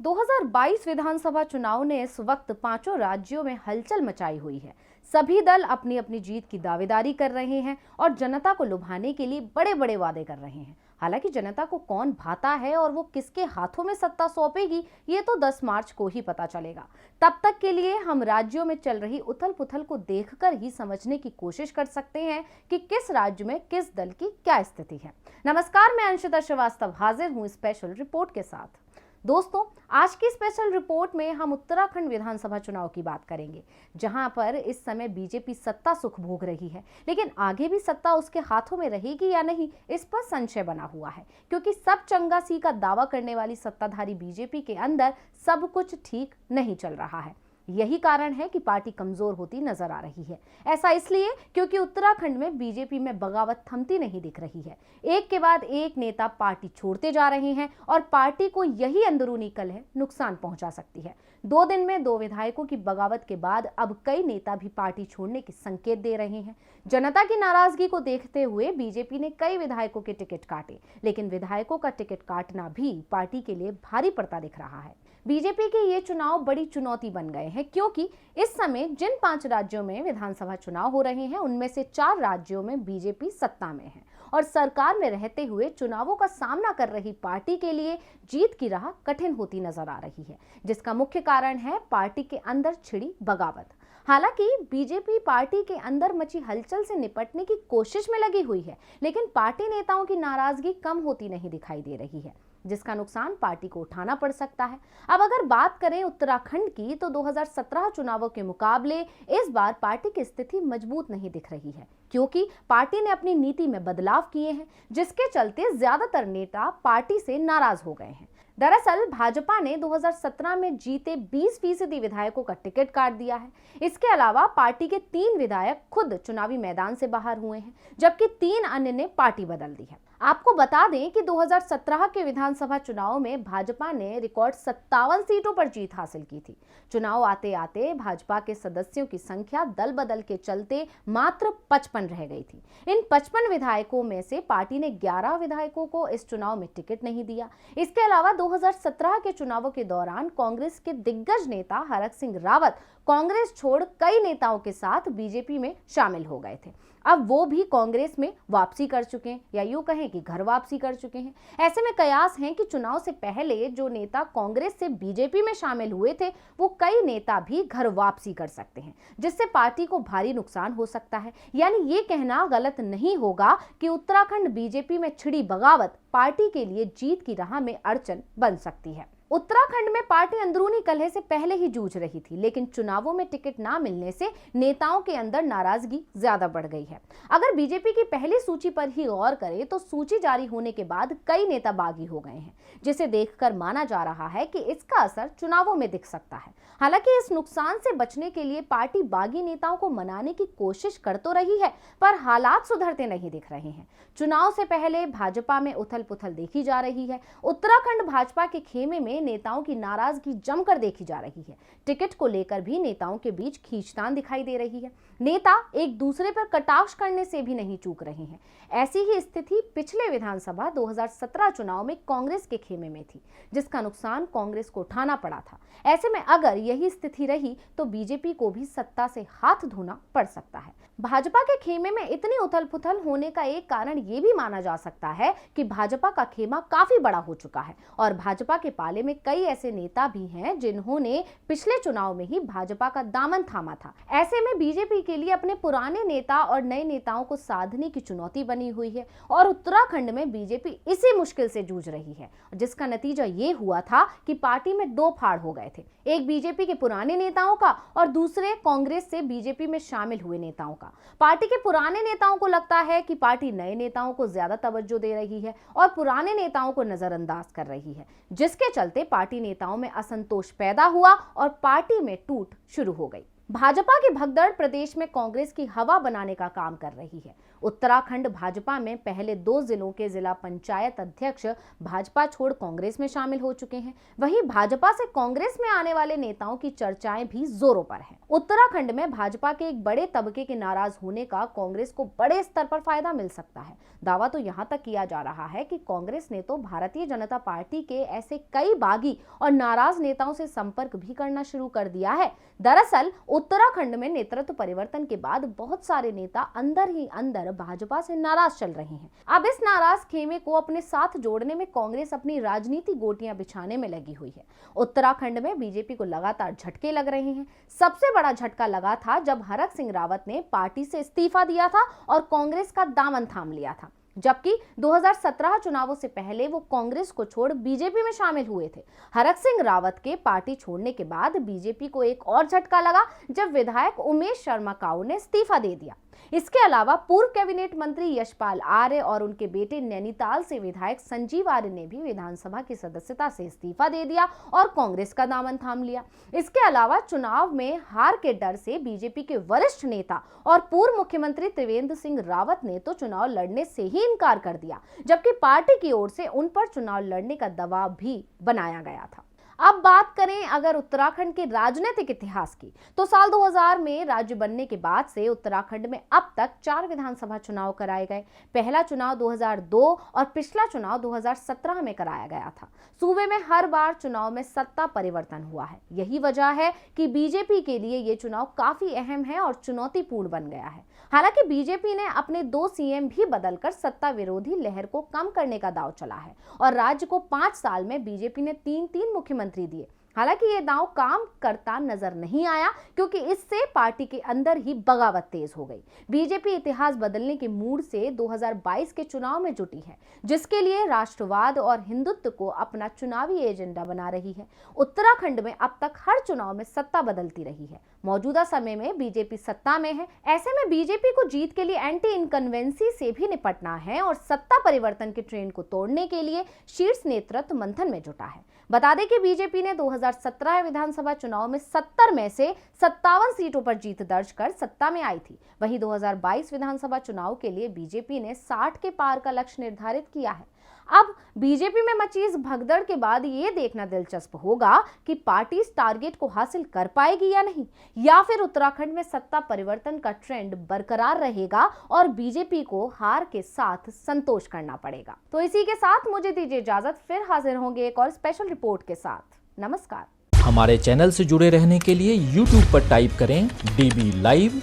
2022 विधानसभा चुनाव ने इस वक्त पांचों राज्यों में हलचल मचाई हुई है। सभी दल अपनी अपनी जीत की दावेदारी कर रहे हैं और जनता को लुभाने के लिए बड़े बड़े वादे कर रहे हैं। हालांकि जनता को कौन भाता है और वो किसके हाथों में सत्ता सौंपेगी, ये तो 10 मार्च को ही पता चलेगा। तब तक के लिए हम राज्यों में चल रही उथल पुथल को देखकर ही समझने की कोशिश कर सकते हैं कि किस राज्य में किस दल की क्या स्थिति है। नमस्कार, मैं अंशिता श्रीवास्तव हाजिर हूँ स्पेशल रिपोर्ट के साथ। दोस्तों, आज की स्पेशल रिपोर्ट में हम उत्तराखंड विधानसभा चुनाव की बात करेंगे, जहां पर इस समय बीजेपी सत्ता सुख भोग रही है, लेकिन आगे भी सत्ता उसके हाथों में रहेगी या नहीं, इस पर संशय बना हुआ है। क्योंकि सब चंगा सी का दावा करने वाली सत्ताधारी बीजेपी के अंदर सब कुछ ठीक नहीं चल रहा है। यही कारण है कि पार्टी कमजोर होती नजर आ रही है। ऐसा इसलिए क्योंकि उत्तराखंड में बीजेपी में बगावत थमती नहीं दिख रही है। एक के बाद एक नेता पार्टी छोड़ते जा रहे हैं और पार्टी को यही अंदरूनी कलह नुकसान पहुंचा सकती है। 2 दिन में 2 विधायकों की बगावत के बाद अब कई नेता भी पार्टी छोड़ने के संकेत दे रहे हैं। जनता की नाराजगी को देखते हुए बीजेपी ने कई विधायकों के टिकट काटे, लेकिन विधायकों का टिकट काटना भी पार्टी के लिए भारी पड़ता दिख रहा है। बीजेपी के ये चुनाव बड़ी चुनौती बन गए हैं, क्योंकि इस समय जिन 5 राज्यों में विधानसभा चुनाव हो रहे हैं, उनमें से 4 राज्यों में बीजेपी सत्ता में है और सरकार में रहते हुए चुनावों का सामना कर रही पार्टी के लिए जीत की राह कठिन होती नजर आ रही है, जिसका मुख्य कारण है पार्टी के अंदर छिड़ी बगावत। हालांकि बीजेपी पार्टी के अंदर मची हलचल से निपटने की कोशिश में लगी हुई है, लेकिन पार्टी नेताओं की नाराजगी कम होती नहीं दिखाई दे रही है, जिसका नुकसान पार्टी को उठाना पड़ सकता है। अब अगर बात करें उत्तराखंड की, तो 2017 चुनावों के मुकाबले इस बार पार्टी की स्थिति मजबूत नहीं दिख रही है, क्योंकि पार्टी ने अपनी नीति में बदलाव किए हैं, जिसके चलते ज्यादातर नेता पार्टी से नाराज हो गए हैं। दरअसल भाजपा ने 2017 में जीते 20% विधायकों का टिकट काट दिया है। इसके अलावा पार्टी के 3 विधायक खुद चुनावी मैदान से बाहर हुए हैं, जबकि 3 अन्य ने पार्टी बदल दी है। आपको बता दें कि 2017 के विधानसभा चुनाव में भाजपा ने रिकॉर्ड 57 सीटों पर जीत हासिल की थी। चुनाव आते आते भाजपा के सदस्यों की संख्या दल बदल के चलते मात्र 55 रह गई थी। इन 55 विधायकों में से पार्टी ने 11 विधायकों को इस चुनाव में टिकट नहीं दिया। इसके अलावा 2017 के चुनावों के दौरान कांग्रेस के दिग्गज नेता हरक सिंह रावत कांग्रेस छोड़ कई नेताओं के साथ बीजेपी में शामिल हो गए थे। अब वो भी कांग्रेस में वापसी कर चुके हैं, या यूं कहें कि घर वापसी कर चुके हैं। ऐसे में कयास हैं कि चुनाव से पहले जो नेता कांग्रेस से बीजेपी में शामिल हुए थे, वो कई नेता भी घर वापसी कर सकते हैं, जिससे पार्टी को भारी नुकसान हो सकता है। यानी ये कहना गलत नहीं होगा कि उत्तराखंड बीजेपी में छिड़ी बगावत पार्टी के लिए जीत की राह में अड़चन बन सकती है। उत्तराखंड में पार्टी अंदरूनी कलह से पहले ही जूझ रही थी, लेकिन चुनावों में टिकट ना मिलने से नेताओं के अंदर नाराजगी ज्यादा बढ़ गई है। अगर बीजेपी की पहली सूची पर ही गौर करें, तो सूची जारी होने के बाद कई नेता बागी हो गए हैं, जिसे देखकर माना जा रहा है कि इसका असर चुनावों में दिख सकता है। हालांकि इस नुकसान से बचने के लिए पार्टी बागी नेताओं को मनाने की कोशिश कर तो रही है, पर हालात सुधरते नहीं दिख रहे हैं। चुनाव से पहले भाजपा में उथल पुथल देखी जा रही है। उत्तराखंड भाजपा के खेमे में नेताओं की नाराजगी जमकर देखी जा रही है। टिकट को लेकर भी नेताओं के बीच खींचतान दिखाई दे रही है। नेता एक दूसरे पर कटाक्ष करने से भी नहीं चूक रहे हैं। ऐसी ही स्थिति पिछले विधानसभा 2017 चुनाव में कांग्रेस के खेमे में थी, जिसका नुकसान कांग्रेस को उठाना पड़ा था। ऐसे में अगर यही स्थिति रही, तो बीजेपी को भी सत्ता से हाथ धोना पड़ सकता है। भाजपा के खेमे में इतनी उथल पुथल होने का एक कारण ये भी माना जा सकता है कि भाजपा का खेमा काफी बड़ा हो चुका है और भाजपा के पाले में कई ऐसे नेता भी हैं जिन्होंने पिछले चुनाव में ही भाजपा का दामन थामा था। ऐसे में बीजेपी के लिए अपने पुराने नेता और नए नेताओं को साधने की चुनौती बनी हुई है और उत्तराखंड में बीजेपी इसी मुश्किल से जूझ रही है, जिसका नतीजा ये हुआ था कि पार्टी में 2 फाड़ हो गए थे, एक बीजेपी के पुराने नेताओं का और दूसरे कांग्रेस से बीजेपी में शामिल हुए नेताओं का। पार्टी के पुराने नेताओं को लगता है कि पार्टी नए नेताओं को ज्यादा तवज्जो दे रही है और पुराने नेताओं को नजरअंदाज कर रही है, जिसके चलते पार्टी नेताओं में असंतोष पैदा हुआ और पार्टी में टूट शुरू हो गई। भाजपा की भगदड़ प्रदेश में कांग्रेस की हवा बनाने का काम कर रही है। उत्तराखंड भाजपा में पहले 2 जिलों के जिला पंचायत अध्यक्ष भाजपा छोड़ कांग्रेस में शामिल हो चुके हैं। वहीं भाजपा से कांग्रेस में आने वाले नेताओं की चर्चाएं भी जोरों पर हैं। उत्तराखंड में भाजपा के एक बड़े तबके के नाराज होने का कांग्रेस को बड़े स्तर पर फायदा मिल सकता है। दावा तो यहां तक किया जा रहा है कि कांग्रेस ने तो भारतीय जनता पार्टी के ऐसे कई बागी और नाराज नेताओं से संपर्क भी करना शुरू कर दिया है। दरअसल उत्तराखंड में नेतृत्व परिवर्तन के बाद बहुत सारे नेता अंदर ही अंदर भाजपा से नाराज चल रहे हैं। अब इस नाराज खेमे को अपने साथ जोड़ने में कांग्रेस अपनी राजनीति गोटियां बिछाने में लगी हुई है। उत्तराखंड में बीजेपी को लगातार झटके लग रहे हैं। सबसे बड़ा झटका लगा था जब हरक सिंह रावत ने पार्टी से इस्तीफा दिया था और कांग्रेस का दामन थाम लिया था, जबकि 2017 चुनावों से पहले वो कांग्रेस को छोड़ बीजेपी में शामिल हुए थे। हरक सिंह रावत के पार्टी छोड़ने के बाद बीजेपी को एक और झटका लगा जब विधायक उमेश शर्मा काऊ ने इस्तीफा दे दिया। इसके अलावा पूर्व कैबिनेट मंत्री यशपाल आर्य और उनके बेटे नैनीताल से विधायक संजीव आर्य ने भी विधानसभा की सदस्यता से इस्तीफा दे दिया और कांग्रेस का दामन थाम लिया। इसके अलावा चुनाव में हार के डर से बीजेपी के वरिष्ठ नेता और पूर्व मुख्यमंत्री त्रिवेंद्र सिंह रावत ने तो चुनाव लड़ने से ही इनकार कर दिया, जबकि पार्टी की ओर से उन पर चुनाव लड़ने का दबाव भी बनाया गया था। अब बात करें अगर उत्तराखंड के राजनीतिक इतिहास की, तो साल 2000 में राज्य बनने के बाद से उत्तराखंड में अब तक 4 विधानसभा चुनाव कराए गए। पहला चुनाव 2002 और पिछला चुनाव 2017 में कराया गया था। सूबे में हर बार चुनाव में सत्ता परिवर्तन हुआ है। यही वजह है कि बीजेपी के लिए ये चुनाव काफी अहम है और चुनौतीपूर्ण बन गया है। हालांकि बीजेपी ने अपने 2 सीएम भी बदलकर सत्ता विरोधी लहर को कम करने का दांव चला है और राज्य को 5 साल में बीजेपी ने 3 मुख्यमंत्री दिए। हालांकि ये दांव काम करता नजर नहीं आया, क्योंकि इससे पार्टी के अंदर ही बगावत तेज हो गई। बीजेपी इतिहास बदलने के मूड से 2022 के चुनाव में जुटी है, जिसके लिए राष्ट्रवाद और हिंदुत्व को अपना चुनावी एजेंडा बना रही है। उत्तराखंड में अब तक हर चुनाव में सत्ता बदलती रही है। मौजूदा समय में बीजेपी सत्ता में है। ऐसे में बीजेपी को जीत के लिए एंटी इनकन्वेंसी से भी निपटना है और सत्ता परिवर्तन के ट्रेंड को तोड़ने के लिए शीर्ष नेतृत्व मंथन में जुटा है। बता दें कि बीजेपी ने 2017 विधानसभा चुनाव में 70 में से 57 सीटों पर जीत दर्ज कर सत्ता में आई थी। वहीं 2022 विधानसभा चुनाव के लिए बीजेपी ने 60 के पार का लक्ष्य निर्धारित किया है। अब बीजेपी में मची इस भगदड़ के बाद ये देखना दिलचस्प होगा कि पार्टी इस टारगेट को हासिल कर पाएगी या नहीं, या फिर उत्तराखंड में सत्ता परिवर्तन का ट्रेंड बरकरार रहेगा और बीजेपी को हार के साथ संतोष करना पड़ेगा। तो इसी के साथ मुझे दीजिए इजाजत, फिर हाजिर होंगे एक और स्पेशल रिपोर्ट के साथ। नमस्कार। हमारे चैनल से जुड़े रहने के लिए YouTube पर टाइप करें DB लाइव,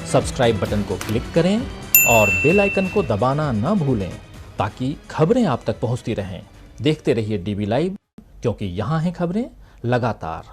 सब्सक्राइब बटन को क्लिक करें और बेल आइकन को दबाना न भूलें, ताकि खबरें आप तक पहुंचती रहें। देखते रहिए DB लाइव, क्योंकि यहाँ हैं खबरें लगातार।